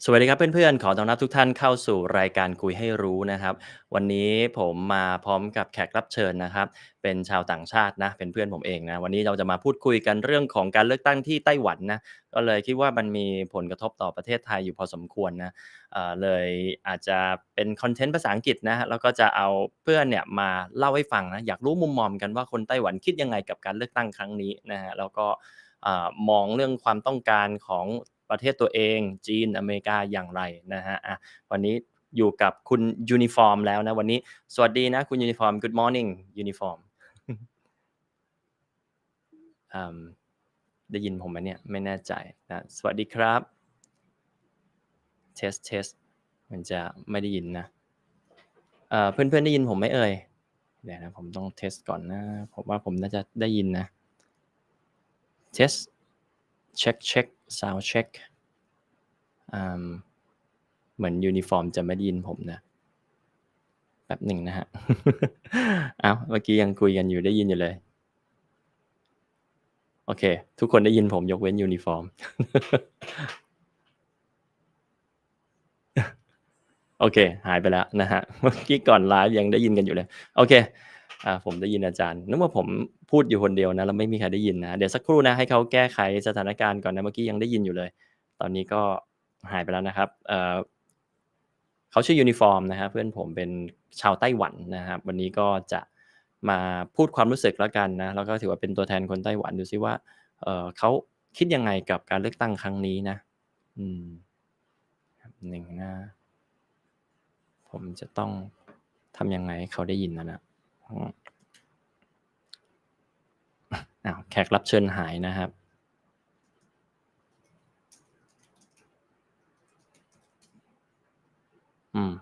สวัสดีครับเพื่อนๆขอต้อนรับทุกท่านเข้าสู่รายการคุยให้รู้นะครับวันนี้ผมมาพร้อมกับแขกรับเชิญนะครับเป็นชาวต่างชาตินะเป็นเพื่อนผมเองนะวันนี้เราจะมาพูดคุยกันเรื่องของการเลือกตั้งที่ไต้หวันนะก็เลยคิดว่ามันมีผลกระทบต่อประเทศไทยอยู่พอสมควรนะเลยอาจจะเป็นคอนเทนต์ภาษาอังกฤษนะแล้วก็จะเอาเพื่อนเนี่ยมาเล่าให้ฟังนะอยากรู้มุมมองกันว่าคนไต้หวันคิดยังไงกับการเลือกตั้งครั้งนี้นะฮะแล้วก็มองเรื่องความต้องการของประเทศตัวเองจีนอเมริกาอย่างไรนะฮะวันนี้อยู่กับคุณยูนิฟอร์มแล้วนะวันนี้สวัสดีนะคุณยูนิฟอร์ม Good morning ยูนิฟอร์มอ่าได้ยินผมไหมเนี่ยไม่แน่ใจนะสวัสดีครับเทสเทสมันจะไม่ได้ยินนะเพื่อนๆได้ยินผมไหมเอ่ยเดี๋ยวนะผมต้องเทสก่อนนะผมว่าผมน่าจะได้ยินนะเทสเช็คเช็คซาวเช็คอ่าเหมือนยูนิฟอร์มจะไม่ได้ยินผมนะ แป๊บหนึ่งนะฮะ อ้าวเมื่อกี้ยังคุยกันอยู่ได้ยินอยู่เลยโอเคทุกคนได้ยินผมยกเว้นยูนิฟอร์มโอเคหายไปแล้วนะฮะเมื่อกี้ก่อนไลฟ์ยังได้ยินกันอยู่เลยโอเคผมได้ยินอาจารย์นึกว่าผมพูดอยู่คนเดียวนะแล้วไม่มีใครได้ยินนะเดี๋ยวสักครู่นะให้เขาแก้ไขสถานการณ์ก่อนนะเมื่อกี้ยังได้ยินอยู่เลยตอนนี้ก็หายไปแล้วนะครับเขาชื่อยูนิฟอร์มนะครับเพื่อนผมเป็นชาวไต้หวันนะครับวันนี้ก็จะมาพูดความรู้สึกแล้วกันนะแล้วก็ถือว่าเป็นตัวแทนคนไต้หวันดูซิว่าเขาคิดยังไงกับการเลือกตั้งครั้งนี้นะอืมหนึ่งนะผมจะต้องทำยังไงให้เขาได้ยินนะแขกรับเชิญหายนะครับอืม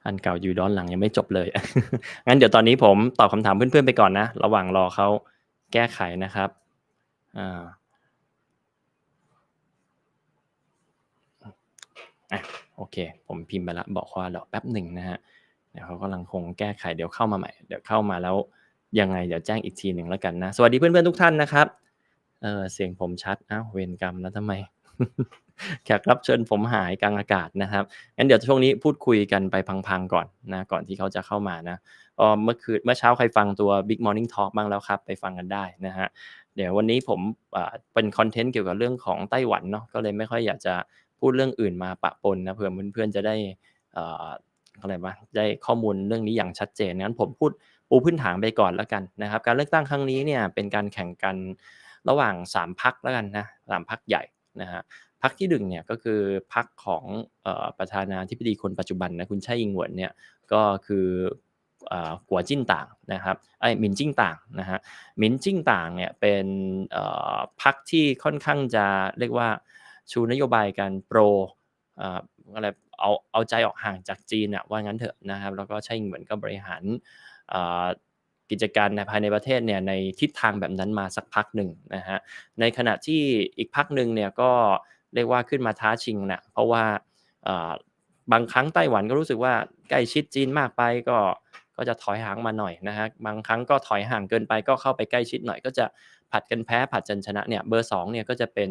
อันเก่าอยู่ด้อนหลังยังไม่จบเลยงั้นเดี๋ยวตอนนี้ผมตอบคำถามเพื่อนๆไปก่อนนะระหว่างรอเขาแก้ไขนะครับอ่า อะโอเคผมพิมพ์ไปแล้วบอกว่ารอแป๊บหนึ่งนะฮะเดี๋ยวเขากำลังคงแก้ไขเดี๋ยวเข้ามาใหม่เดี๋ยวเข้ามาแล้วยังไงเดี๋ยวแจ้งอีกทีหนึ่งแล้วกันนะสวัสดีเพื่อนๆทุกท่านนะครับเสียงผมชัดอ้าวเวรกรรมแล้วทำไมแขกรับเชิญผมหายกลางอากาศนะครับงั้นเดี๋ยวช่วงนี้พูดคุยกันไปพังๆก่อนนะก่อนที่เขาจะเข้ามานะเมื่อเช้าใครฟังตัว Big Morning Talk บ้างแล้วครับไปฟังกันได้นะฮะเดี๋ยววันนี้ผมเป็นคอนเทนต์เกี่ยวกับเรื่องของไต้หวันเนาะก็เลยไม่ค่อยอยากจะ พูดเรื่องอื่นมาปะปนนะเผื่อเพื่อนๆจะได้เอ่ออะไรวะได้ข้อมูลเรื่องนี้อย่างชัดเจนงั้นผมพูดปูพื้นฐานไปก่อนแล้วกันนะครับการเลือกตั้งครั้งนี้เนี่ยเป็นการแข่งกันระหว่าง3พรรคแล้วกันนะ3พรรคใหญ่นะครับพรรคที่1เนี่ยก็คือพรรคของประธานาธิบดีคนปัจจุบันนะคุณไช่อิงเหวินเนี่ยก็คือกัวจิ้นต่างนะครับหมินจิ้งต่างนะฮะหมินจิ้งต่างเนี่ยเป็นพรรคที่ค่อนข้างจะเรียกว่า ชูนโยบายการโปรอะไรเอาใจออกห่างจากจีนอะว่างั้นเถอะนะครับแล้วก็ไช่อิงเหวินก็บริหารอ่ากิจการในภายในประเทศเนี่ยในทิศทางแบบนั้นมาสักพักหนึ่งนะฮะในขณะที่อีกพรรคหนึ่งเนี่ยก็เรียกว่าขึ้นมาท้าชิงน่ะเพราะว่าอ่าบางครั้งไต้หวันก็รู้สึกว่าใกล้ชิดจีนมากไปก็จะถอยห่างมาหน่อยนะครับบางครั้งก็ถอยห่างเกินไปก็เข้าไปใกล้ชิดหน่อยก็จะผลัดกันแพ้ผลัดกันชนะเนี่ยเบอร์2เนี่ยก็จะเป็น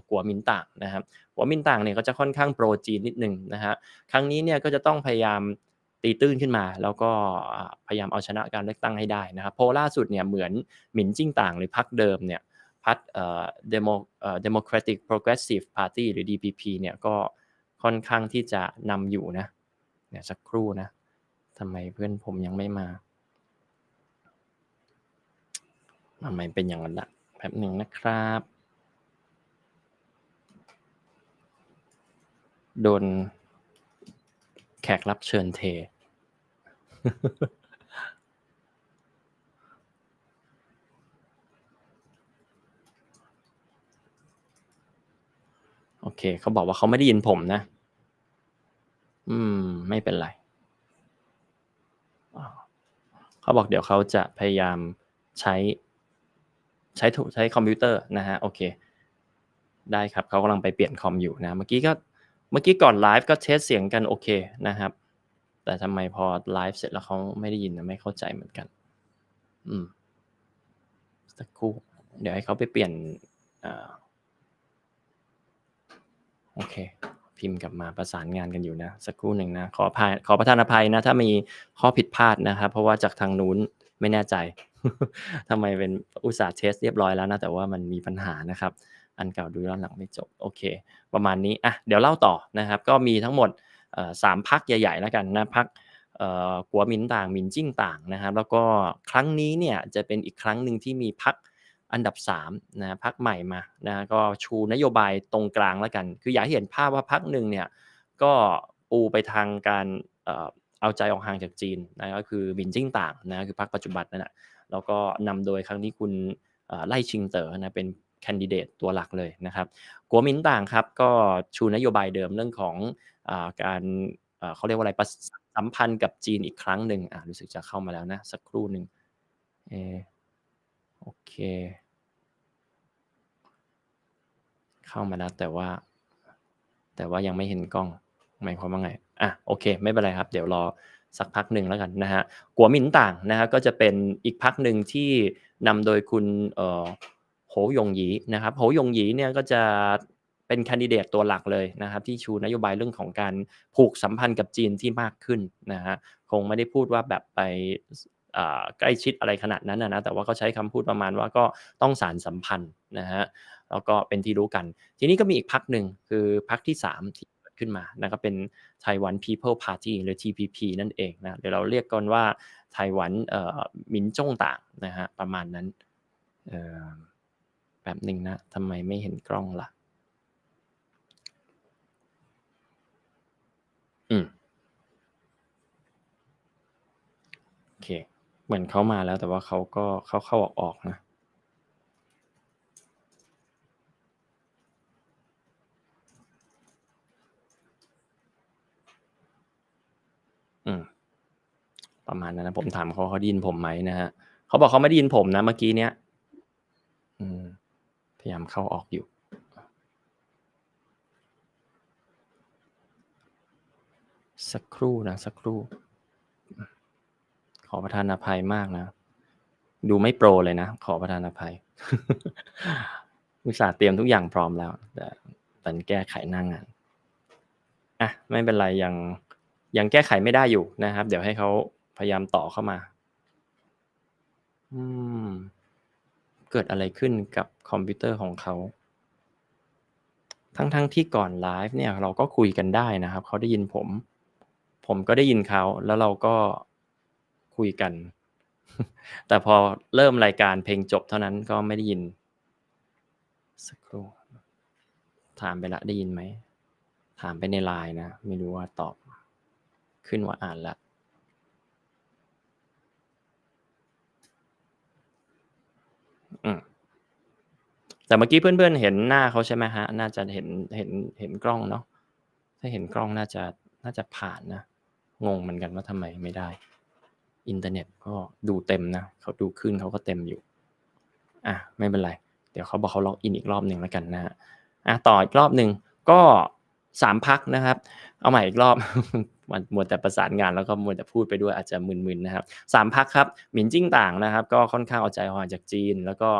กัวมินตั๋งนะครับกัวมินตั๋งเนี่ยก็จะค่อนข้างโปรจีนนิดหนึ่งนะฮะครั้งนี้เนี่ยก็จะต้องพยายามตีตื้นขึ้นมาแล้วก็พยายามเอาชนะการเลือกตั้งให้ได้นะครับโพลล่าสุดเนี่ยเหมือนหมินจิ้งต่างหรือพรรคเดิมเนี่ยพรรคDemocratic Progressive Party หรือ DPP เนี่ยก็ค่อนข้างที่จะนำอยู่นะเนี่ยสักครู่นะ ทำไมเพื่อนผมยังไม่มาทำไมเป็นอย่างนั้นล่ะแป๊บหนึ่งนะครับโดนแขกรับเชิญเทโอเคเขาบอกว่าเขาไม่ได้ยินผมนะไม่เป็นไรเขาบอกเดี๋ยวเขาจะพยายามใช้ใช้คอมพิวเตอร์นะฮะโอเคได้ครับเขากำลังไปเปลี่ยนคอมอยู่นะเมื่อกี้ก่อนไลฟ์ก็เทสเสียงกันโอเคนะครับแต่ทำไมพอไลฟ์เสร็จแล้วเขาไม่ได้ยินนะไม่เข้าใจเหมือนกันอืมสักครู่เดี๋ยวให้เขาไปเปลี่ยนอ่า โอเค พิมพ์กลับมาประสานงานกันอยู่นะสักครู่หนึ่งนะขอประทานอภัยนะถ้ามีข้อผิดพลาดนะครับเพราะว่าจากทางนู้นไม่แน่ใจ ทำไมเป็นอุตส่าห์เทสเรียบร้อยแล้วนะแต่ว่ามันมีปัญหานะครับอันเก่าดูย้อนหลังไม่จบโอเคประมาณนี้เดี๋ยวเล่าต่อนะครับก็มีทั้งหมด3พรรคใหญ่ๆแล้วกันนะพรรคกัวหมินต่างหมินจิ้งต่างนะครับแล้วก็ครั้งนี้เนี่ยจะเป็นอีกครั้งหนึ่งที่มีพรรคอันดับ3นะพรรคใหม่มานะก็ชูนโยบายตรงกลางแล้วกันคืออยากให้เห็นภาพว่าพรรคหนึ่งเนี่ยก็ปูไปทางการเอาใจออกห่างจากจีนนะก็คือหมินจิ้งต่างนะคือพรรคปัจจุบันนั่นแหละแล้วก็นำโดยครั้งนี้คุณไล่ชิงเต๋อนะเป็นแคนดิเดตตัวหลักเลยนะครับกัวหมินต่างครับก็ชูนโยบายเดิมเรื่องของการเขาเรียกว่าอะไรสัมพันธ์กับจีนอีกครั้งหนึ่งรู้สึกจะเข้ามาแล้วนะสักครู่หนึ่งโอเคเข้ามาแล้วแต่ว่ายังไม่เห็นกล้องหมายความว่าไงโอเคไม่เป็นไรครับเดี๋ยวรอสักพักหนึ่งแล้วกันนะฮะกัวหมินต่างนะฮะก็จะเป็นอีกพรรคหนึ่งที่นำโดยคุณโหยงหยีนะครับโหยงหยีเนี่ยก็จะเป็นแคนดิเดตตัวหลักเลยนะครับที่ชูนโยบายเรื่องของการผูกสัมพันธ์กับจีนที่มากขึ้นนะฮะคงไม่ได้พูดว่าแบบไปใกล้ชิดอะไรขนาดนั้นนะแต่ว่าก็ใช้คำพูดประมาณว่าก็ต้องสานสัมพันธ์นะฮะแล้วก็เป็นที่รู้กันทีนี้ก็มีอีกพรรคหนึ่งคือพรรคที่3ที่เกิดขึ้นมานะก็เป็น Taiwan People Party หรือ TPP นั่นเองนะเดี๋ยวเราเรียกกันว่าไต้หวันหมินจ้งต่างนะฮะประมาณนั้นแป๊บหนึ่งนะทำไมไม่เห็นกล้องล่ะโอเคเหมือนเขามาแล้วแต่ว่าเขาก็เข้าออกนะประมาณนั้นนะผมถามเขาได้ยินผมไหมนะฮะเขาบอกเขาไม่ได้ยินผมนะเมื่อกี้เนี้ยพยายามเข้าออกอยู่สักครู่ขอประทานอภัยมากนะดูไม่โปรเลยนะขอประทานอภัย อุตส่าห์เตรียมทุกอย่างพร้อมแล้วแต่แก้ไขหน้างานไม่เป็นไรยังแก้ไขไม่ได้อยู่นะครับเดี๋ยวให้เขาพยายามต่อเข้ามาเกิดอะไรขึ้นกับคอมพิวเตอร์ของเขาทั้งที่ก่อนไลฟ์เนี่ยเราก็คุยกันได้นะครับเขาได้ยินผมก็ได้ยินเขาแล้วเราก็คุยกัน แต่พอเริ่มรายการเพลงจบเท่านั้นก็ไม่ได้ยินสักครู่ถามไปละได้ยินไหมถามไปในไลน์นะไม่รู้ว่าตอบขึ้นว่าอ่านละแต่เมื่อกี้เพื่อนๆเห็นหน้าเขาใช่ไหมฮะน่าจะเห็นกล้องเนาะถ้าเห็นกล้องน่าจะผ่านนะงงเหมือนกันว่าทำไมไม่ได้อินเทอร์เน็ตก็ดูเต็มนะเขาดูขึ้นเขาก็เต็มอยู่ไม่เป็นไรเดี๋ยวเขาบอกเขาล็อกอินอีกรอบหนึ่งแล้วกันนะฮะต่ออีกรอบหนึ่งก็3พรรคนะครับเอาใหม่อีกรอบ มันมัวแต่ประสานงานแล้วก็มัวแต่พูดไปด้วยอาจจะมึนๆนะครับ3พรรคครับหมินจิ้งต่างนะครับก็ค่อนข้างเอาใจห่างจากจีนแล้วก็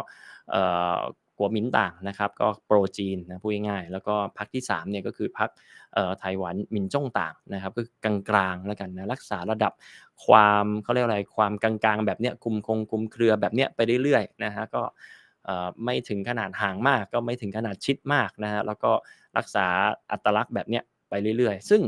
กัวหมินต่างนะครับก็โปรจีนนะพูดง่ายๆแล้วก็พรรคที่3เนี่ยก็คือพรรคไต้หวันหมินจ้งต่างนะครับก็กลางๆแล้วกันนะรักษาระดับความเขาเรียกอะไรความกลางๆแบบเนี้ยคุมเครือแบบเนี้ยไปเรื่อยๆนะฮะก็ไม่ถึงขนาดห่างมากก็ไม่ถึงขนาดชิดมากนะฮะแล้วก็รักษาอัตลักษณ์แบบเนี้ยไปเรื่อยๆซึ่ง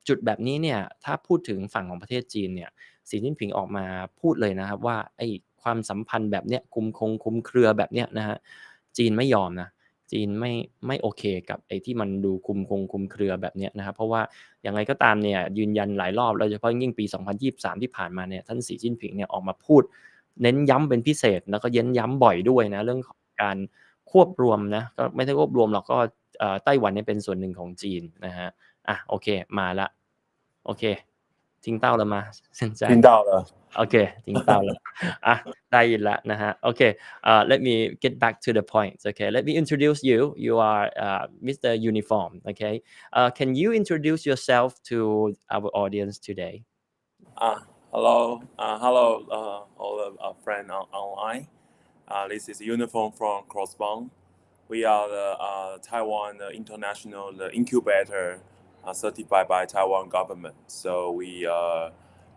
จุดแบบนี้เนี่ยถ้าพูดถึงฝั่งของประเทศจีนเนี่ยสีจิ้นผิงออกมาพูดเลยนะครับว่าไอ้ความสัมพันธ์แบบเนี้ยคุมเครือแบบเนี้ยนะฮะจีนไม่ยอมนะจีนไม่โอเคกับไอ้ที่มันดูคุมเครือแบบเนี้ยนะครับเพราะว่ายังไงก็ตามเนี่ยยืนยันหลายรอบโดยเฉพาะยิ่งปี2023ที่ผ่านมาเนี่ยท่านสีจิ้นผิงเนี่ยออกมาพูดเน้นย้ำเป็นพิเศษแล้วก็เน้นย้ำบ่อยด้วยนะเรื่องของการควบรวมนะก็ไม่ใช่ควบรวมหรอกก็ไต้หวันเนี่ยเป็นส่วนหนึ่งของจีนนะฮะโอเคมาละโอเค听到了吗现在听到了 OK 听到了ได้ยินแล้วนะฮะ Okay let me get back to the point okay let me introduce you you are Mr. Uniform okay can you introduce yourself to our audience today hello all of our friends online this is Uniform from Crossbone we are the Taiwan international incubator certified by Taiwan government. So we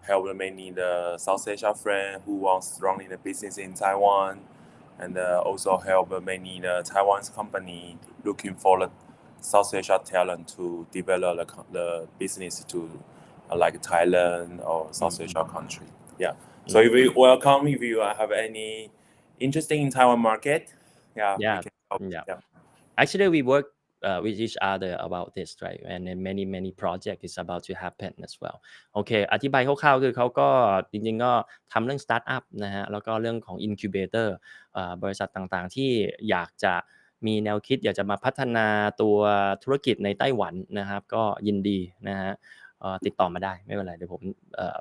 help many the South Asia friend who wants running a business in Taiwan, and also help many the Taiwan's company looking for the South Asia talent to develop the business to like Thailand or South Asia country. Yeah. So if we welcome if you have any interesting in Taiwan market, we can help. Actually, we work with each other about this, right? And then many project is about to happen as well. โอเคอธิบายคร่าวๆคือเขาก็จริงๆก็ทำเรื่องสตาร์ทอัพนะฮะแล้วก็เรื่องของ incubator บริษัทต่างๆที่อยากจะมีแนวคิดอยากจะมาพัฒนาตัวธุรกิจในไต้หวันนะครับก็ยินดีนะฮะติดต่อมาได้ไม่เป็นไรเดี๋ยวผม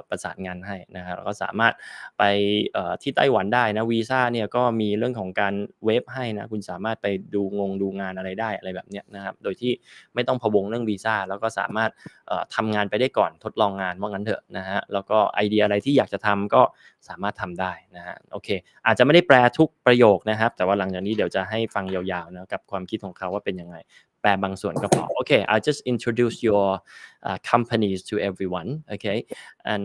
ประสานงานให้นะครับแล้วก็สามารถไปที่ไต้หวันได้นะวีซ่าเนี่ยก็มีเรื่องของการเวฟให้นะคุณสามารถไปดูงานอะไรได้อะไรแบบเนี้ยนะครับโดยที่ไม่ต้องพะวงเรื่องวีซ่าแล้วก็สามารถทำงานไปได้ก่อนทดลองงานว่างั้นเถอะนะฮะแล้วก็ไอเดียอะไรที่อยากจะทำก็สามารถทำได้นะฮะโอเคอาจจะไม่ได้แปลทุกประโยคนะครับแต่ว่าหลังจากนี้เดี๋ยวจะให้ฟังยาวๆนะกับความคิดของเขาว่าเป็นยังไงแปลบางส่วนก็พอ Okay, I'll just introduce your companies to everyone. Okay, and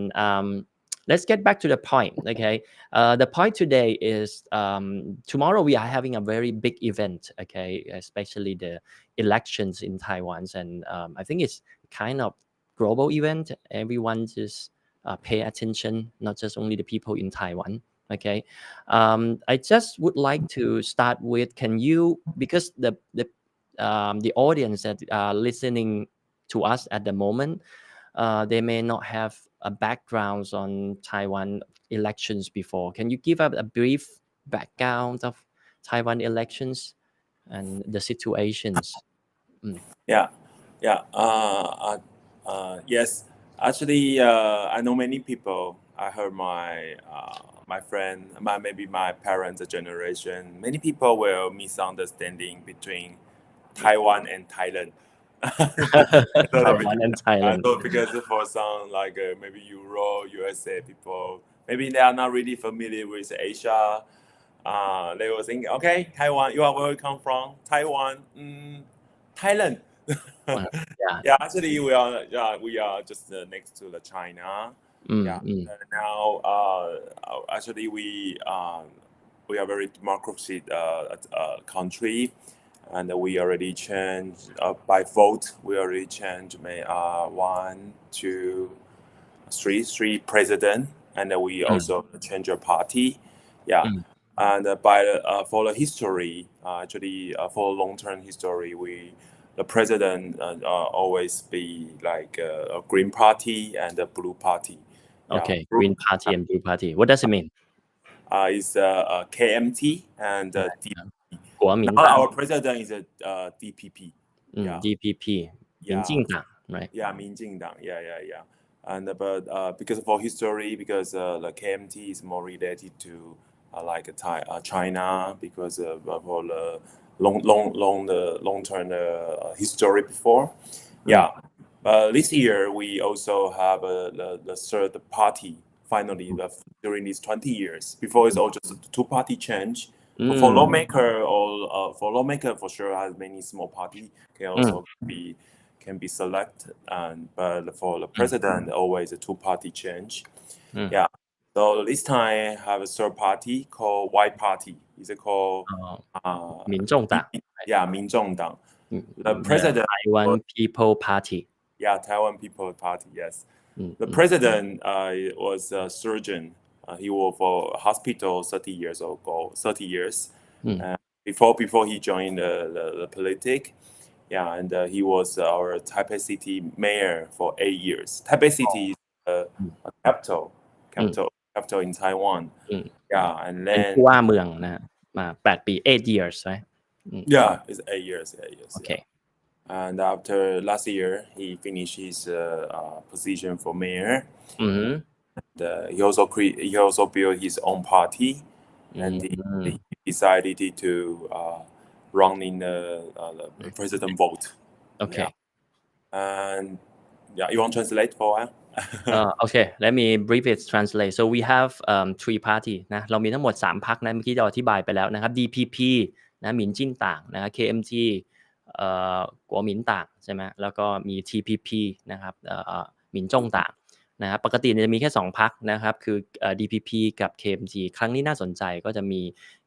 let's get back to the point. Okay, the point today is tomorrow we are having a very big event. Okay, especially the elections in Taiwan, and I think it's kind of global event. Everyone just pay attention, not just only the people in Taiwan. Okay, I just would like to start with, can you, because the audience that are listening to us at the moment, they may not have a background on Taiwan elections before. Can you give up a brief background of Taiwan elections and the situations? Yes. Actually, I know many people. I heard my friend, maybe my parents' generation. Many people were misunderstanding between Taiwan and Thailand. Taiwan and Thailand. So because for some like maybe Europe, USA people, maybe they are not really familiar with Asia. They will think, okay, Taiwan, you are where you come from? Taiwan, Thailand. Actually we are just next to the China. Now actually we are very democratic country. And we already changed by vote. We already changed 1, 2, 3 president, and we also change a party. And for the history, actually for long-term history, the president always be like a green party and a blue party. Okay, green party and blue party. What does it mean? It's KMT and DPP. Now our president is a DPP. DPP. 民进党 right?民进党. And but because for history, because the KMT is more related to like China, because for the long-term history before. This year we also have the third party. Finally, during these 20 years, before it's all just a two-party change. For lawmaker for sure has many small party can also can be selected, but for the president always a two-party change. So this time have a third party called White Party. Is it called 民众党 民众党 The president Taiwan People Party. Taiwan People Party. Yes. The president was a surgeon. He worked for hospital 30 years ago. 30 years before he joined the politics. And he was our Taipei City mayor for 8 years. Taipei City is a capital in Taiwan. And เป็น then ผู้ว่าเมืองนะมา8 ปี8 years right? It's 8 years. Okay. And after last year, he finished his position for mayor. He also built his own party, and he decided to run in the president vote. Okay. And you want to translate for a while? Okay, let me brief it translate. So we have 3 party นะเรามีทั้งหมด3พรรคนะเมื่อกี้เราอธิบายไปแล้วนะครับ DPP นะหมินจิ้นต่างนะ KMT กัวหมินต่างใช่ไหมแล้วก็มี TPP นะครับหมินจ้งต่างนะปกติจะมีแค่2พรรคนะครับคือDPP กับ KMT ครั้งนี้น่าสนใจก็จะมี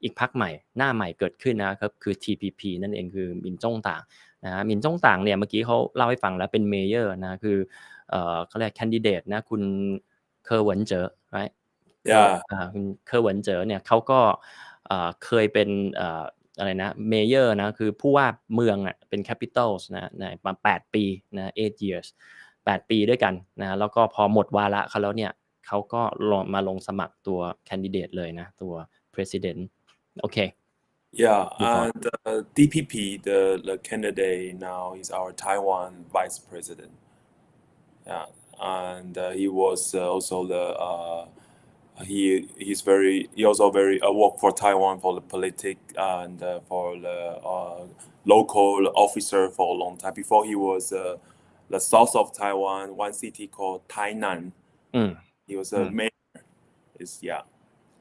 อีกพรรคใหม่หน้าใหม่เกิดขึ้นนะครับคือ TPP นั่นเองคือหมินจ้งต่างนะหมินจ้งต่างเนี่ยเมื่อกี้เขาเล่าให้ฟังแล้วเป็นเมเยอร์นะคือเขาเรียกแคนดิเดตนะคุณเคอร์หวนเจ๋อ right คุณเคอร์หวนเจ๋อเนี่ยเขาก็เคยเป็นอะไรนะเมเยอร์นะคือผู้ว่าเมืองอ่ะเป็น capitals นะมา8ปีนะ8 years 8ปีด้วยกันนะแล้วก็พอหมดวาระเขาแล้วเนี่ยเขาก็ลงสมัครตัว candidate เลยนะตัว president โอเค Yeah, and DPP, the candidate now is our Taiwan vice president. Yeah, and he was also he also very work for Taiwan for the politics and for the local officer for a long time. Before he was the south of Taiwan, one city called Tainan. He was a mayor. It's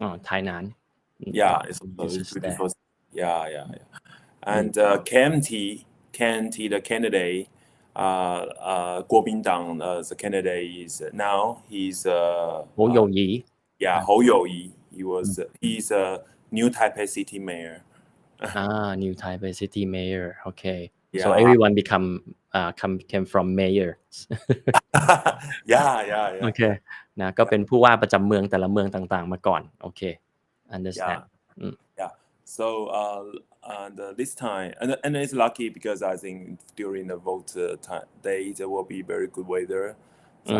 Tainan. Yeah, it's beautiful. Yeah. And KMT, the candidate, Kuomintang, the candidate is now he's Hou You-yi. Yeah, Hou You-yi. He's a New Taipei City mayor. New Taipei City mayor. Okay. Yeah. So everyone came from mayor. Yeah. โอเคนะก็เป็นผู้ว่าประจำเมืองแต่ละเมืองต่างๆมาก่อนโอเค understand Yeah. So and this time and it's lucky because I think during the vote day there will be very good weather. So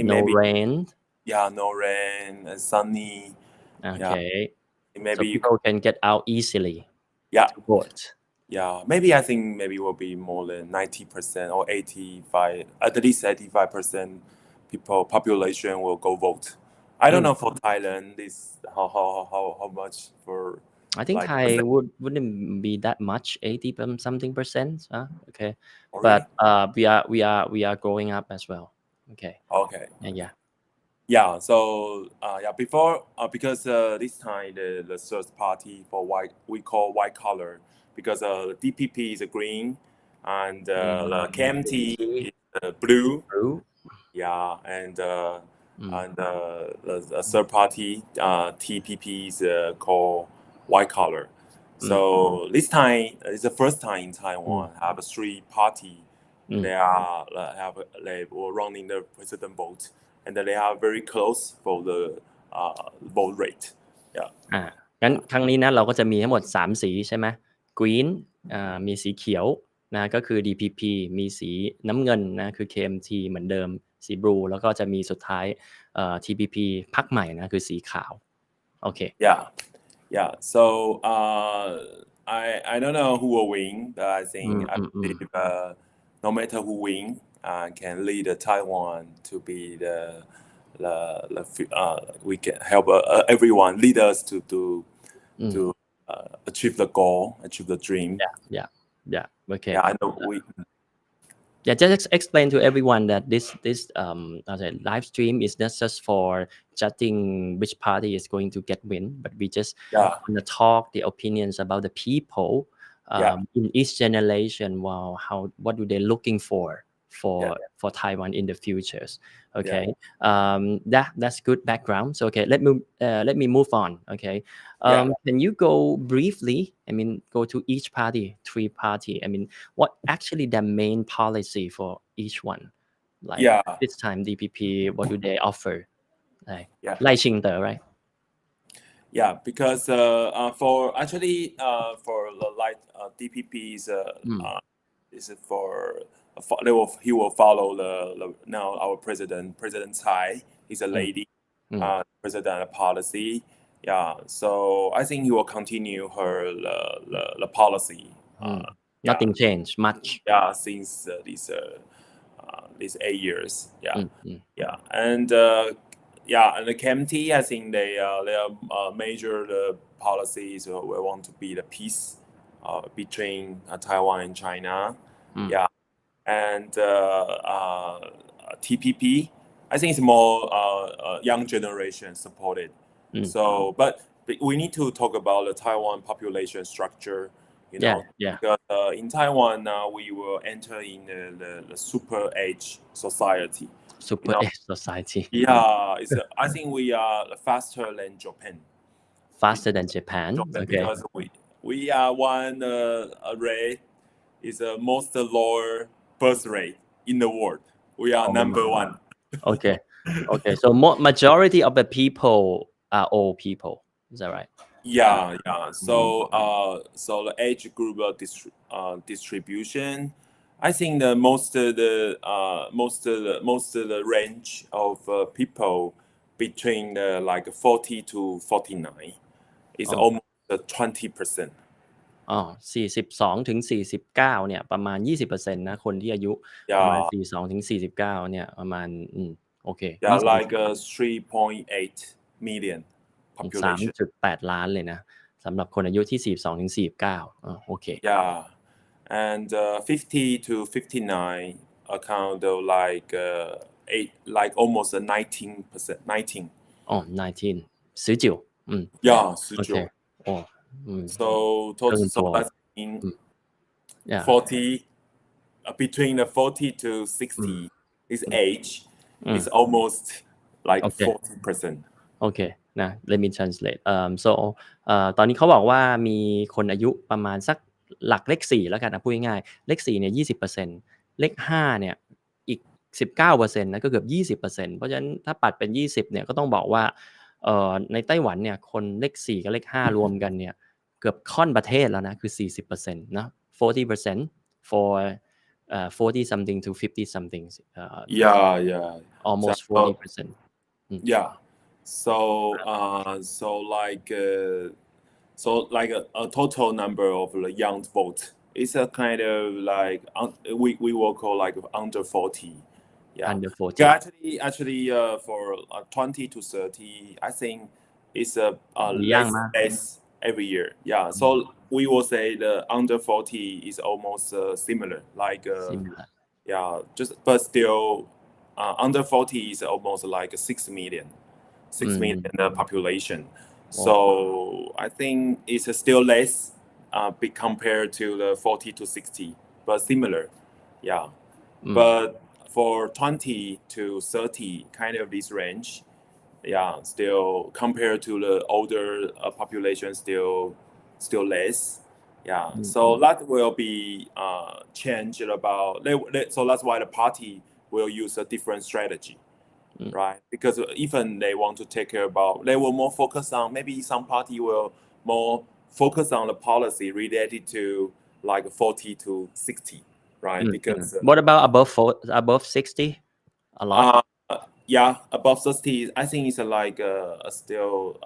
No rain. Yeah, no rain, sunny. Okay. Maybe so people can get out easily. To vote. Yeah, maybe I think maybe will be more than 90% or 85, at least 85% population will go vote. I don't know for Thailand this how much for. I think Thai wouldn't be that much, 80-something%. Okay, oh, but really? we are growing up as well. Okay. Yeah. So before because this time the third party for white we call white color because the DPP is a green and the KMT is blue. Yeah, and the third party TPP is called white color. So this time it's the first time in Taiwan have a three party. They were running the president vote, and they are very close for the vote rate. Yeah. งั้นครั้งนี้นะเราก็จะมีทั้งหมด3สีใช่ไหม Green มีสีเขียวนะก็คือ DPP มีสีน้ำเงินนะคือ KMT เหมือนเดิมสี Blue แล้วก็จะมีสุดท้ายTPP พรรคใหม่นะคือสีขาวโอเค Yeah. So I don't know who will win, but I think I believe no matter who win can lead Taiwan to be we can help everyone lead us to achieve the goal, achieve the dream. Yeah. Okay. Yeah, I know just explain to everyone that this live stream is not just for judging which party is going to get win, but we just want to talk the opinions about the people in each generation. Wow, what do they looking for Taiwan in the futures? Okay, that's good background. So okay, let me move on. Okay, can you go briefly? I mean, go to each party, three party. I mean, what actually the main policy for each one? Like this time DPP, what do they offer? Like Lai Ching-te, right? Yeah, because for actually for the light DPP is for he will follow the now our President Tsai. He's a lady president policy. Yeah, so I think he will continue the policy. Nothing changed much. Yeah, since these 8 years. And and the KMT, I think their major policies will want to be the peace between Taiwan and China. And TPP, I think it's more young generation supported. So, but we need to talk about the Taiwan population structure. Yeah. Because in Taiwan now we will enter in the super age society. Super age society. Yeah, I think we are faster than Japan. Faster than Japan. Okay. Because we are one rate is the most lower birth rate in the world. We are number one. Okay. So majority of the people are old people. Is that right? Yeah. So the age group distribution, I think the most of the range of people between like 40 to 49 is almost 20%. 42ถึง49เนี่ยประมาณ 20% นะคนที่อายุประมาณ42ถึง49เนี่ยประมาณโอเค Yeah, like 3.8 million population. 3.8 ล้านเลยนะสำหรับคนอายุที่42ถึง49โอเค Yeah, and 50 to 59 account of like almost 19%. 19. 19 19 Yeah, 19 So that's in 40 between the 40 to 60 is age is almost like 40%. Okay นะ let me translate so ตอนนี้เขาบอกว่ามีคนอายุประมาณสักหลักเลข4แล้วกันนะพูดง่ายๆเลข4เนี่ย 20% เลข5เนี่ยอีก 19% นะก็เกือบ 20% เพราะฉะนั้นถ้าปัดเป็น20เนี่ยก็ต้องบอกว่าในไต้หวันเนี่ยคนเลข4กับเลข5รวมกันเนี่ยเกือบค่อนประเทศแล้วนะคือ 40% นะ 40% for 40 something to 50 something yeah almost 40%. Yeah. So like a total number of the young vote is a kind of like we will call like under 40. Yeah. Under 40. Actually for 20 to 30, I think it's less every year. Yeah. So we will say the under 40 is almost similar. Like similar. Yeah, but still under 40 is almost like 6 million population. So I think it's still less big compared to the 40 to 60, but similar. Yeah. But for 20 to 30, kind of this range, yeah, still compared to the older population, still less. Yeah. So that will be changed about. So that's why the party will use a different strategy. Right, because even they want to take care about, they will more focus on, maybe some party will more focus on the policy related to like 40 to 60, right? Because what about above 60? A lot. Yeah, above 60, I think it's like still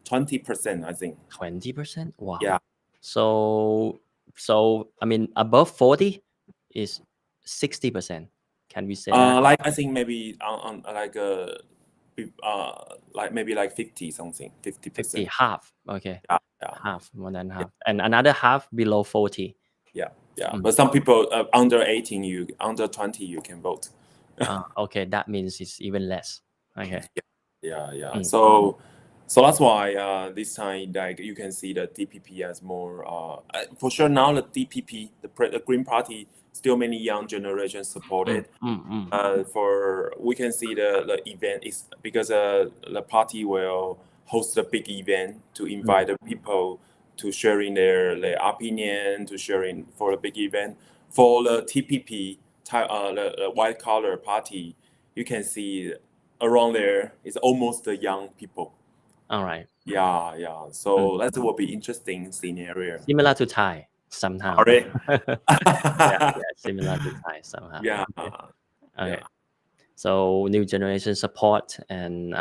20%. I think 20%. Wow. Yeah. So I mean above 40 is 60%. Can we say that? Like I think maybe on like maybe like 50 something, 50%. 50, half. Okay. Yeah. Half, more than half, and another half below 40. Yeah. But some people under 18, under 20, you can vote. Okay, that means it's even less. Okay. Yeah. So that's why this time, like you can see the DPP as more for sure now the DPP, the Green Party, still many young generations support it. For we can see the event is because the party will host a big event to invite the people to sharing their opinion, to sharing for a big event. For the TPP, the white collar party, you can see around there is almost the young people. All right. Yeah. So that will be interesting scenario. Similar to Thai somehow. Alright. Yeah, similar to Thai somehow. Yeah. Okay. So new generation support, and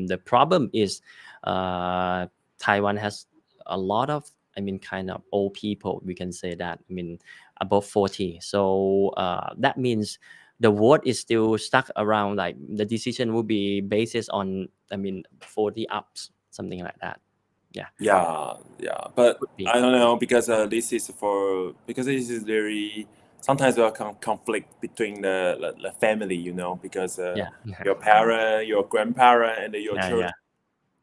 the problem is Taiwan has a lot of, kind of old people. We can say that. Above 40. So that means the vote is still stuck around. Like the decision will be based on 40 ups, something like that. Yeah. But I don't know because this is very. Sometimes there are conflict between the family, because your parent, your grandparent, and your children.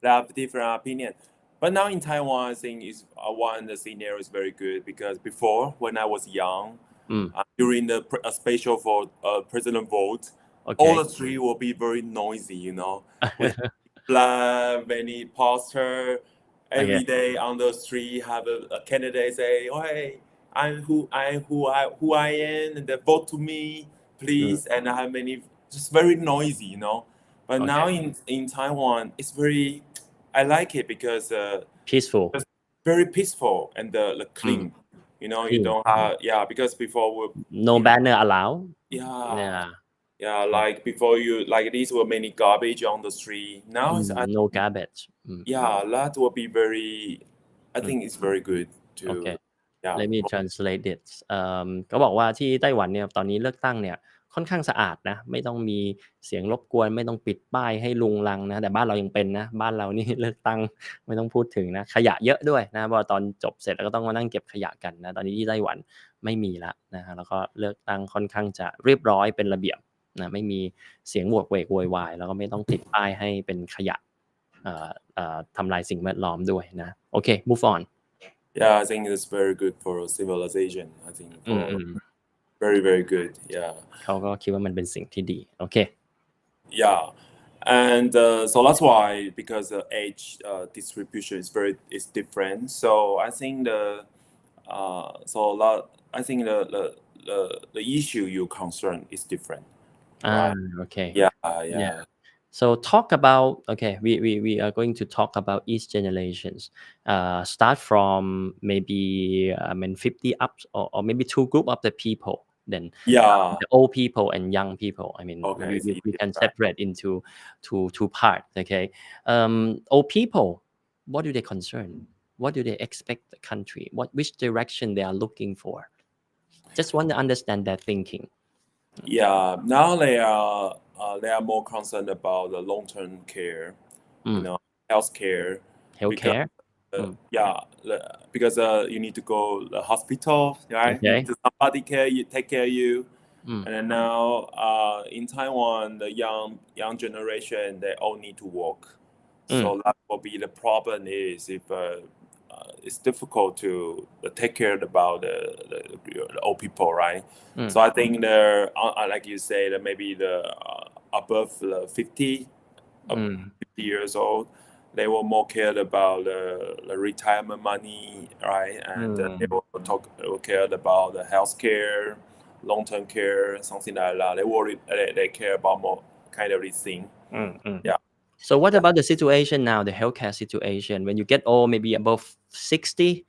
they have different opinion. But now in Taiwan, I think is one the scenario is very good because before when I was young, during the special vote, president vote, all the street will be very noisy, you know, with flag, many poster. Every day on the street, have a candidate say, "Oh, hey, I'm who I am, and they vote to me, please." And I have many, just very noisy, you know. But now in Taiwan, it's very, I like it because peaceful, it's very peaceful and the clean. You know, you don't have because before no banner allowed. Yeah, like before you like these were many garbage on the street. Now it's no garbage. that will be very. I think it's very good to. Okay. Yeah. Let me translate it. ก็บอกว่าที่ไต้หวันเนี่ยตอนนี้เลือกตั้งเนี่ยค่อนข้างสะอาดนะไม่ต้องมีเสียงรบกวนไม่ต้องปิดป้ายให้ลุงลังนะแต่บ้านเรายังเป็นนะบ้านเรานี่เลือกตั้งไม่ต้องพูดถึงนะขยะเยอะด้วยนะเพราะตอนจบเสร็จแล้วก็ต้องมานั่งเก็บขยะกันนะตอนนี้ที่ไต้หวันไม่มีละนะฮะแล้วก็เลือกตั้งค่อนข้างจะเรียบร้อยเป็นระเบียบนะไม่มีเสียงโหวกเวกโวยวายแล้วก็ไม่ต้องติดป้ายให้เป็นขยะทำลายสิ่งแวดล้อมด้วยนะโอเค move on Yeah, I think it's very good for civilization. I think very very good. Yeah. เขาก็คิดว่ามันเป็นสิ่งที่ดีโอเค Yeah, and so that's why because the age distribution is different. So I think the issue you concern is different. Right? Okay. Yeah. So talk about we are going to talk about each generations. Start from maybe 50 up or maybe two group of the people. Then the old people and young people. I mean, we can separate into two parts. Okay. Old people, what do they concern? What do they expect the country? Which direction they are looking for? Just want to understand their thinking. Yeah. Now they are more concerned about the long-term care, you know, healthcare. Because you need to go to the hospital, right? Somebody take care of you. And then now in Taiwan, the young generation, they all need to work. So that will be the problem is if it's difficult to take care about the old people, right? So I think like you say, that maybe the above 50 years old, they were more cared about the retirement money, right? And they will cared about the healthcare, long-term care, something like that. They care about more kind of this thing. Yeah. So what about the situation now, the healthcare situation? When you get old, maybe above 60,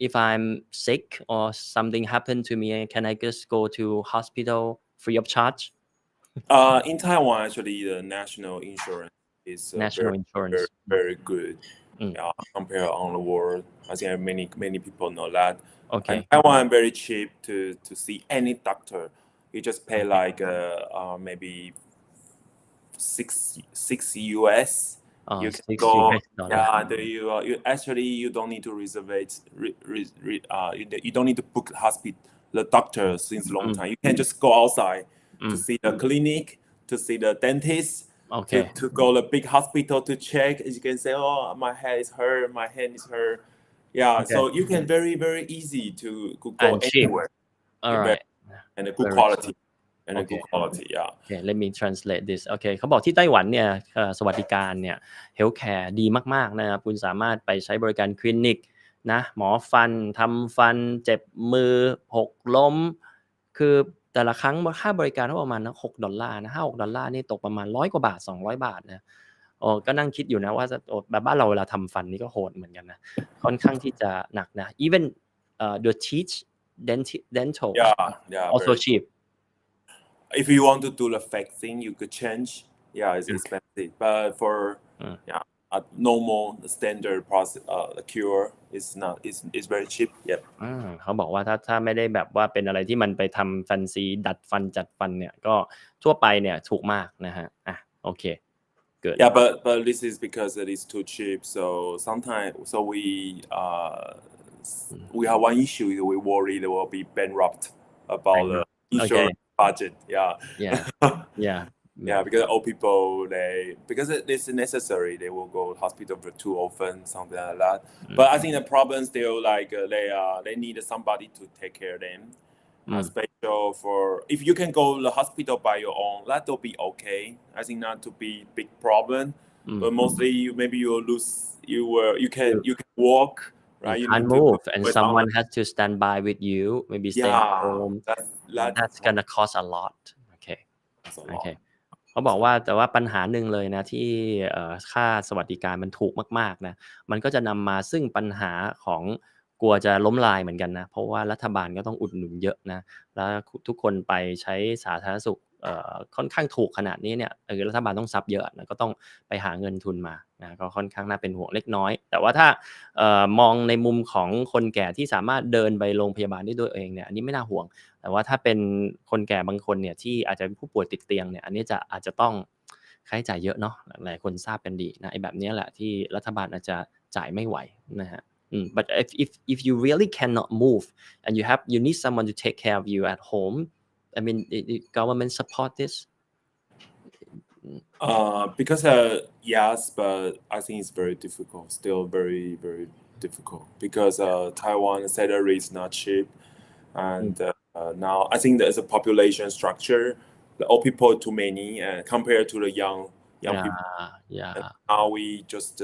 if I'm sick or something happened to me, can I just go to hospital free of charge? In Taiwan, actually, the national insurance is very good. Compared on the world. I think many people know that. Okay. And Taiwan very cheap to see any doctor. You just pay like maybe $6 US. You can go. You actually you don't need to reserve. You don't need to book the doctor since a long time. You can just go outside to see the clinic, to see the dentist. To go to the big hospital to check. As you can say, oh, my head is hurt, my hand is hurt. Yeah, so you can very very easy to go anywhere. All right. And a good quality. And a good quality. Yeah. Okay, let me translate this. Okay, เขาบอกที่ไต้หวันเนี่ยสวัสดิการเนี่ย healthcare ดีมากๆนะครับคุณสามารถไปใช้บริการคลินิกนะหมอฟันทำฟันเจ็บมือหกล้มคือแต่ละครั้งค่าบริการประมาณ$6นะ$5-6นี่ตกประมาณ100กว่าบาท200บาทนะก็นั่งคิดอยู่นะว่าแบบบ้านเราเวลาทำฟันนี่ก็โหดเหมือนกันนะค่อนข้างที่จะหนักนะ even the teeth dental also cheap. If you want to do the fake thing, you could change. Yeah, it's expensive. But for a normal standard process, the cure is very cheap. Yep. เขาบอกว่าถ้าไม่ได้แบบว่าเป็นอะไรที่มันไปทำแฟนซีดัดฟันจัดฟันเนี่ยก็ทั่วไปเนี่ยถูกมากนะฮะโอเค good. Yeah, but this is because it is too cheap. So sometimes we have one issue. We worry they will be bankrupt about the insurance budget. Yeah. Yeah, because old people, because it's necessary, they will go to hospital for too often, something like that. But I think the problem still they need somebody to take care of them. Special for if you can go to the hospital by your own, that will be okay. I think not to be big problem. But mostly maybe you will lose. You can walk, right? You You can't need to move, and wait someone on. has to stand by with you, maybe stay at Yeah, home. That's gonna cost a lot. Okay. that's a lot. Okay. เขาบอกว่าแต่ว่าปัญหาหนึ่งเลยนะที่ค่าสวัสดิการมันถูกมากๆนะมันก็จะนำมาซึ่งปัญหาของกลัวจะล้มลายเหมือนกันนะเพราะว่ารัฐบาลก็ต้องอุดหนุนเยอะนะแล้วทุกคนไปใช้สาธารณสุขค่อนข้างถูกขนาดนี้เนี่ยรัฐบาลต้องซับเยอะนะก็ต้องไปหาเงินทุนมานะก็ค่อนข้างน่าเป็นห่วงเล็กน้อยแต่ว่าถ้ามองในมุมของคนแก่ที่สามารถเดินไปโรงพยาบาลได้ด้วยเองเนี่ยอันนี้ไม่น่าห่วงแต่ว่าถ้าเป็นคนแก่บางคนเนี่ยที่อาจจะเป็นผู้ป่วยติดเตียงเนี่ยอันนี้อาจจะต้องค่าใช้จ่ายเยอะเนาะหลายคนทราบกันดีนะไอ้แบบนี้แหละที่รัฐบาลอาจจะจ่ายไม่ไหวนะฮะbut if you really cannot move and you need someone to take care of you at home, I mean, the government support this. Because yes, but I think it's very difficult. Still very very difficult because Taiwan salary is not cheap, and now I think there's a population structure. The old people too many compared to the young people. Yeah. And now we just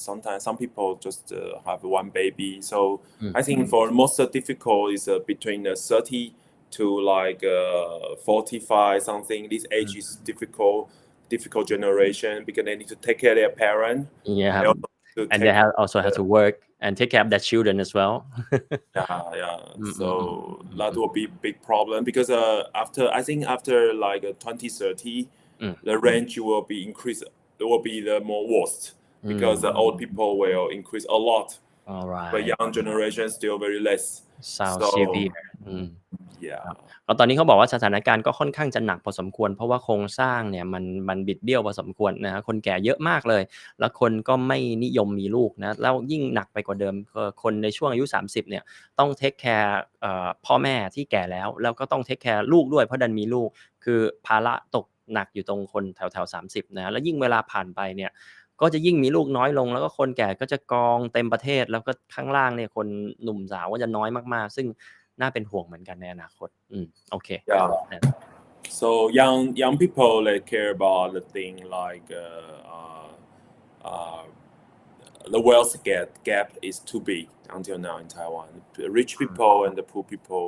sometimes some people just have one baby. So I think for most difficult is between 30 to 45 something. This age is difficult generation because they need to take care of their parents. Yeah, and they also have to work and take care of their children as well. Yeah. So that will be big problem because after 2030, the range will be increased. It will be the more worst because the old people will increase a lot. All right. But young generation still very less. Sounds severe. Yeah. ตอนนี้เขาบอกว่าสถานการณ์ก็ค่อนข้างจะหนักพอสมควรเพราะว่าโครงสร้างเนี่ยมันบิดเบี้ยวพอสมควรนะฮะคนแก่เยอะมากเลยแล้วคนก็ไม่นิยมมีลูกนะแล้วยิ่งหนักไปกว่าเดิมคนในช่วงอายุ30เนี่ยต้องเทคแคร์พ่อแม่ที่แก่แล้วก็ต้องเทคแคร์ลูกด้วยเพราะดันมีลูกคือภาระตกหนักอยู่ตรงคนแถวๆ30นะแล้วยิ่งเวลาผ่านไปเนี่ยก็จะยิ่งมีลูกน้อยลงแล้วก็คนแก่ก็จะกองเต็มประเทศแล้วก็ข้างล่างเนี่ยคนหนุ่มสาวก็จะน้อยมากๆซึ่งน่าเป็นห่วงเหมือนกันในอนาคตโอเค Yeah. So young people they care about the thing like the wealth gap is too big until now in Taiwan. The rich people and the poor people,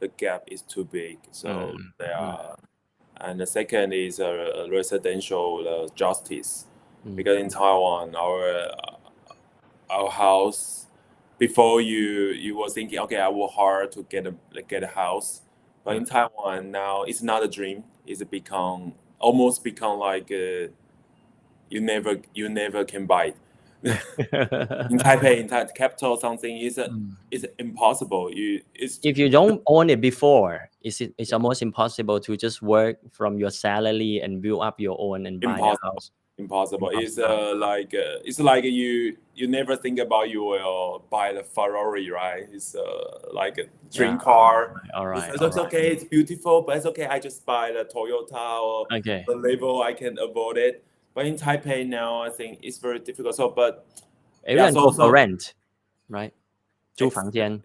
the gap is too big. So they are. And the second is residential justice, because in Taiwan our house. Before you were thinking, okay, I work hard to get a house, but in Taiwan now it's not a dream. It's almost become like you never can buy it. In Taipei, in the capital, something is impossible. If you don't own it before, it's almost impossible to just work from your salary and build up your own and buy a house. Impossible. It's like you never think about you will buy the Ferrari, right? It's like a dream car. All right. It's okay. It's beautiful, but it's okay. I just buy the Toyota or the label. I can avoid it. But in Taipei now, I think it's very difficult. So, but everyone go for rent, right? 租房间.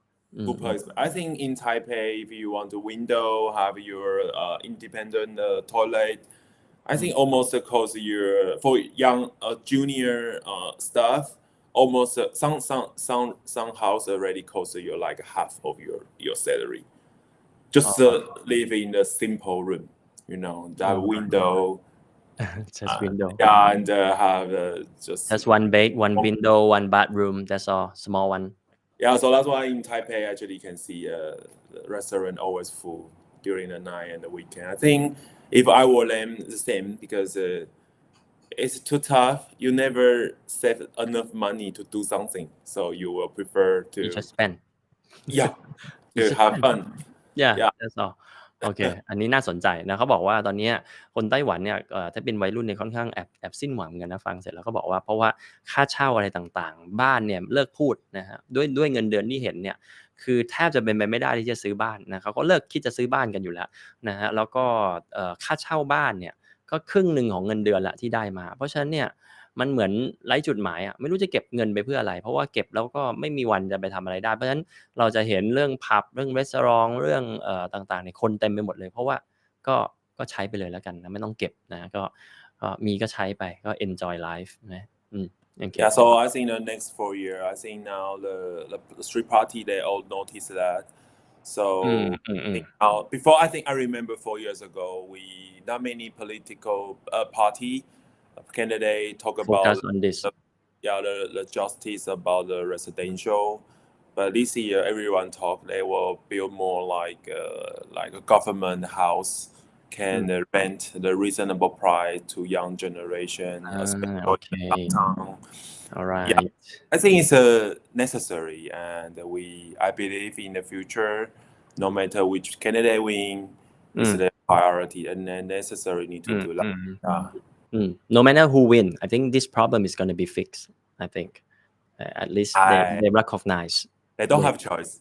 I think in Taipei, if you want a window, have your independent toilet. I think almost cost for young junior staff, almost some house already cost you like half of your salary. Just live in a simple room, that window. Just window. Yeah, and have just one bed, one window, one bathroom. That's all, small one. Yeah, so that's why in Taipei actually you can see the restaurant always full during the night and the weekend. I think. If I were them, the same because it's too tough. You never save enough money to do something, so you will prefer to just spend. Yeah, to have fun. Yeah, that's all. โอเค อันนี้น่าสนใจนะเขาบอกว่าตอนนี้คนไต้หวันเนี่ยถ้าเป็นวัยรุ่นเนี่ยค่อนข้างแอบสิ้นหวังกันนะฟังเสร็จแล้วก็บอกว่าเพราะว่าค่าเช่าอะไรต่างๆบ้านเนี่ยเลิกพูดนะฮะด้วยเงินเดือนที่เห็นเนี่ยคือแทบจะเป็นไปไม่ได้ที่จะซื้อบ้านนะเขาก็เลิกคิดจะซื้อบ้านกันอยู่แล้วนะฮะแล้วก็ค่าเช่าบ้านเนี่ย ก็ครึ่งหนึ่งของเงินเดือนละที่ได้มาเพราะฉะนั้นเนี่ยมันเหมือนไร้จุดหมายอ่ะไม่รู้จะเก็บเงินไปเพื่ออะไรเพราะว่าเก็บแล้วก็ไม่มีวันจะไปทำอะไรได้เพราะฉะนั้นเราจะเห็นเรื่องผับเรื่องรีสอร์ทเรื่องต่างๆเนี่ยคนเต็มไปหมดเลยเพราะว่าก็ใช้ไปเลยแล้วกันนะไม่ต้องเก็บนะก็มีก็ใช้ไปก็ enjoy life นะokay. Yeah, so I think the next 4 years, I think now the street party they all notice that. So before I think I remember 4 years ago, we not many political party candidate talk focus about on this the justice about the residential. But this year, everyone talk they will build more like a government house can rent the reasonable price to young generation, especially okay. downtown. All right. Yeah, I think it's necessary, and I believe in the future, no matter which candidate win, it's the priority and necessary need to do that. No matter who win, I think this problem is going to be fixed. I think at least they recognize. They don't have choice.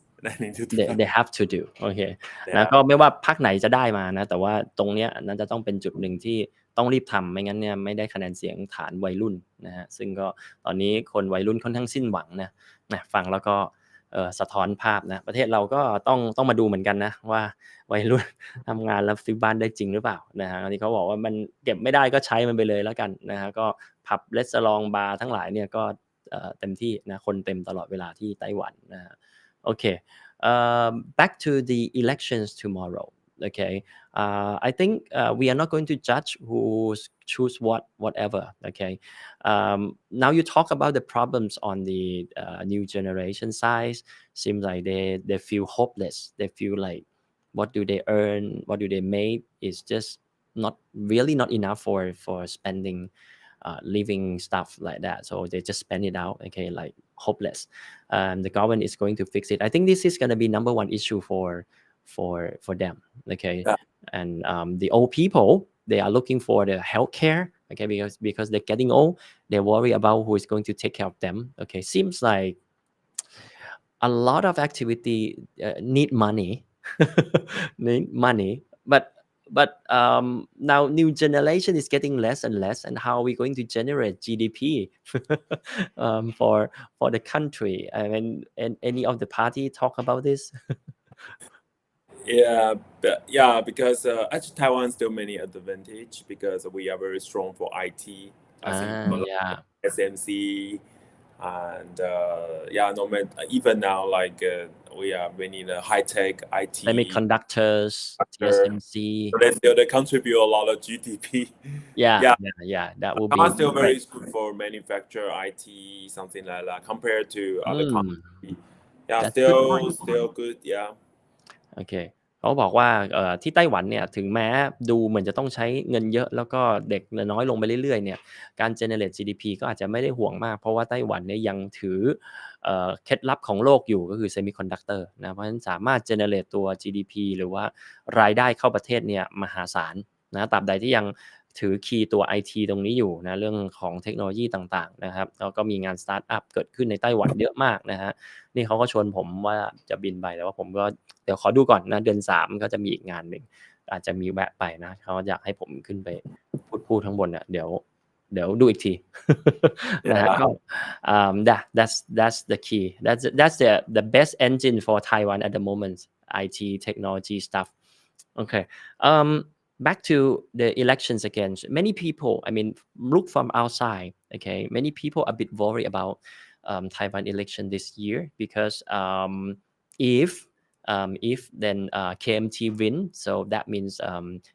They have to do โอเคนะก็ไม่ว่าพรรคไหนจะได้มานะแต่ว่าตรงเนี้ยน่าจะต้องเป็นจุดหนึ่งที่ต้องรีบทำไม่งั้นเนี่ยไม่ได้คะแนนเสียงฐานวัยรุ่นนะฮะซึ่งก็ตอนนี้คนวัยรุ่นค่อนข้างสิ้นหวังนะฟังแล้วก็สะท้อนภาพนะประเทศเราก็ต้องมาดูเหมือนกันนะว่าวัยรุ่นทำงานแล้วซื้อบ้านได้จริงหรือเปล่านะฮะอันนี้เขาบอกว่ามันเก็บไม่ได้ก็ใช้มันไปเลยแล้วกันนะฮะก็ผับรีสอร์ทบาร์ทั้งหลายเนี่ยก็เต็มที่นะคนเต็มตลอดเวลาที่ไต้หวันนะฮะOkay, back to the elections tomorrow. Okay, I think we are not going to judge who choose whatever. Okay, now you talk about the problems on the new generation side. Seems like they feel hopeless. They feel like what do they earn, what do they make is just not enough for spending. Living stuff like that, so they just spend it out. Okay, like hopeless. The government is going to fix it. I think this is going to be number one issue for them. Okay, and the old people they are looking for the healthcare. Okay, because they're getting old, they worry about who is going to take care of them. Okay, seems like a lot of activity need money, but now new generation is getting less and less, and how are we going to generate GDP for the country? I mean, any of the party talk about this? Yeah, because actually Taiwan still many advantage because we are very strong for IT. Yeah. SMC and no matter even now like we are many the high tech IT semiconductors, TSMC. So they contribute a lot of GDP. Yeah. That will be still very good for manufacture IT something like that compared to other countries. Yeah, still good. Yeah. Okay. เขาบอกว่าที่ไต้หวันเนี่ยถึงแม้ดูเหมือนจะต้องใช้เงินเยอะแล้วก็เด็กน้อยลงไปเรื่อยๆเนี่ยการ generate GDP ก็อาจจะไม่ได้ห่วงมากเพราะว่าไต้หวันเนี่ยยังถือเคล็ดลับของโลกอยู่ก็คือ semiconductor นะเพราะฉะนั้นสามารถ generate ตัว GDP หรือว่ารายได้เข้าประเทศเนี่ยมหาศาลนะตราบใดที่ยังถือคีย์ตัว IT ตรงนี้อยู่นะเรื่องของเทคโนโลยีต่างๆนะครับแล้วก็มีงานสตาร์ทอัพเกิดขึ้นในไต้หวันเยอะมากนะฮะนี่เขาก็ชวนผมว่าจะบินไปแต่ว่าผมก็เดี๋ยวขอดูก่อนนะเดือน3ก็จะมีอีกงานหนึ่งอาจจะมีแวะไปนะเขาอยากให้ผมขึ้นไปพูดข้างบนเนี่ยเดี๋ยวดูอีกทีนะฮะก็ that's the key that's the best engine for Taiwan at the moment IT technology stuff okay back to the elections again. Many people, I mean, look from outside. Okay, many people are a bit worried about Taiwan election this year because if then KMT win, so that means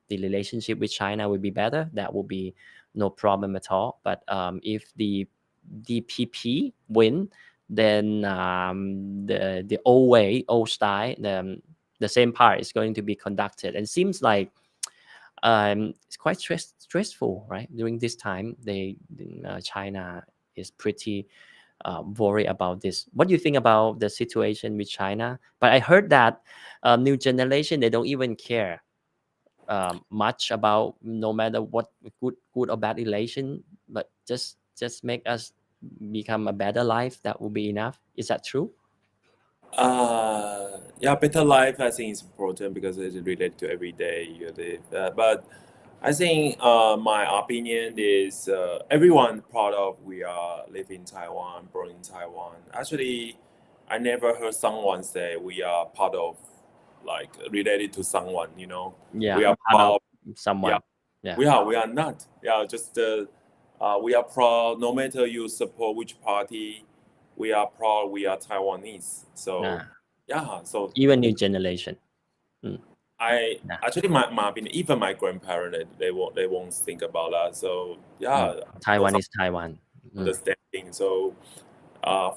the relationship with China will be better. That will be no problem at all. But if the DPP win, then the old way, old style, the same part is going to be conducted, and seems like. It's quite stressful, right? During this time, China is pretty worried about this. What do you think about the situation with China? But I heard that new generation they don't even care much about no matter what good or bad relation, but just make us become a better life. That will be enough. Is that true? Better life I think is important because it's related to every day you live. But I think my opinion is everyone proud of we are live in Taiwan, born in Taiwan. Actually, I never heard someone say we are part of like related to someone. You know, Yeah, we are part proud. of someone. Yeah. We are not. Yeah, just we are proud. No matter you support which party, we are proud. We are Taiwanese. So yeah. So even new generation. Actually my opinion, even my grandparents they won't think about that. So yeah, Taiwan is Taiwan. Understanding. So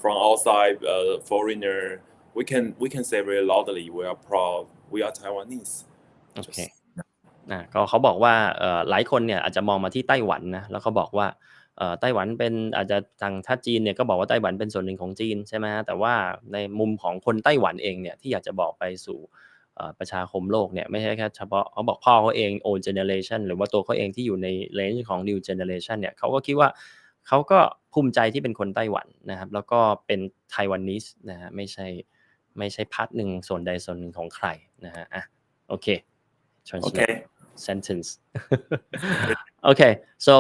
from outside foreigner, we can say very loudly we are proud. We are Taiwanese. Okay. ก็เขาบอกว่าหลายคนเนี่ยอาจจะมองมาที่ไต้หวันนะแล้วเขาบอกว่าไต้หวันเป็นอาจจะทางถ้าจีนเนี่ยก็บอกว่าไต้หวันเป็นส่วนหนึ่งของจีนใช่ไหมแต่ว่าในมุมของคนไต้หวันเองเนี่ยที่อยากจะบอกไปสู่ประชาคมโลกเนี่ยไม่ใช่แค่เฉพาะเขาบอกพ่อเขาเอง old generation หรือว่าตัวเขาเองที่อยู่ใน range ของ new generation เนี่ยเขาก็คิดว่าเขาก็ภูมิใจที่เป็นคนไต้หวันนะครับแล้วก็เป็น Taiwanese นะฮะไม่ใช่พาร์ทหนึ่งส่วนใดส่วนหนึ่งของใครนะฮะโอเค translate sentence. Okay, so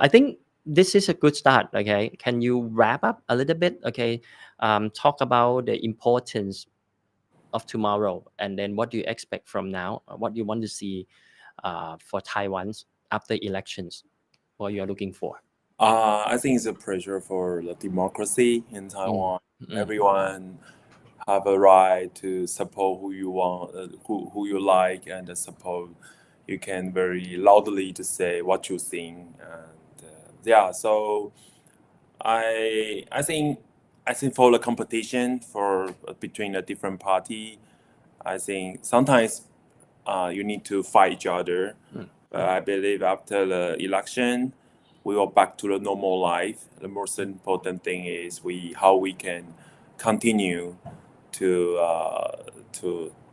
I think this is a good start. Okay, can you wrap up a little bit? Okay, talk about the importance of tomorrow, and then what do you expect from now? What you want to see for Taiwan after elections? What you are looking for? I think it's a pressure for the democracy in Taiwan. Everyone have a right to support who you want, who you like, and support. You can very loudly to say what you think, and so I think for the competition for between a different party, I think sometimes you need to fight each other. But I believe after the election, we go back to the normal life. The most important thing is how we can continue to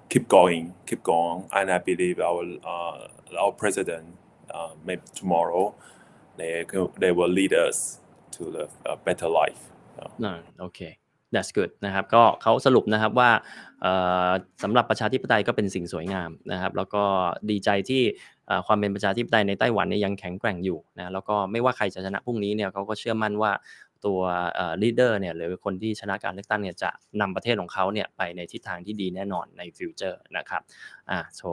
keep going, and I believe our president maybe tomorrow they will lead us to the better life. Okay, that's good นะครับก็เขาสรุปนะครับว่าสำหรับประชาธิปไตยก็เป็นสิ่งสวยงามนะครับแล้วก็ดีใจที่ความเป็นประชาธิปไตยในไต้หวันเนี่ยยังแข็งแกร่งอยู่นะแล้วก็ไม่ว่าใครจะชนะพรุ่งนี้เนี่ยเขาก็เชื่อมั่นว่าตัวleader เนี่ยหรือคนที่ชนะการเลือกตั้งเนี่ยจะนำประเทศของเขาเนี่ยไปในทิศทางที่ดีแน่นอนใน future นะครับso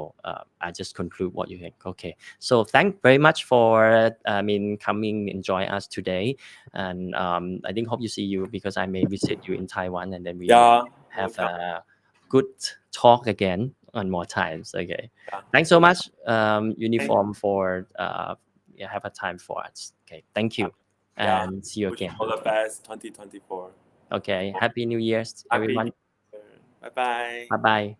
I just conclude what you think. Okay, so thank very much for coming and join us today, and I think hope you see you because I may visit you in Taiwan, and then we have a good talk again on more times. Okay, thanks so much Uniform for have a time for us. Okay, thank you. And see you again. All the best 2024. Okay, happy New Year's everyone. Bye bye. Bye bye.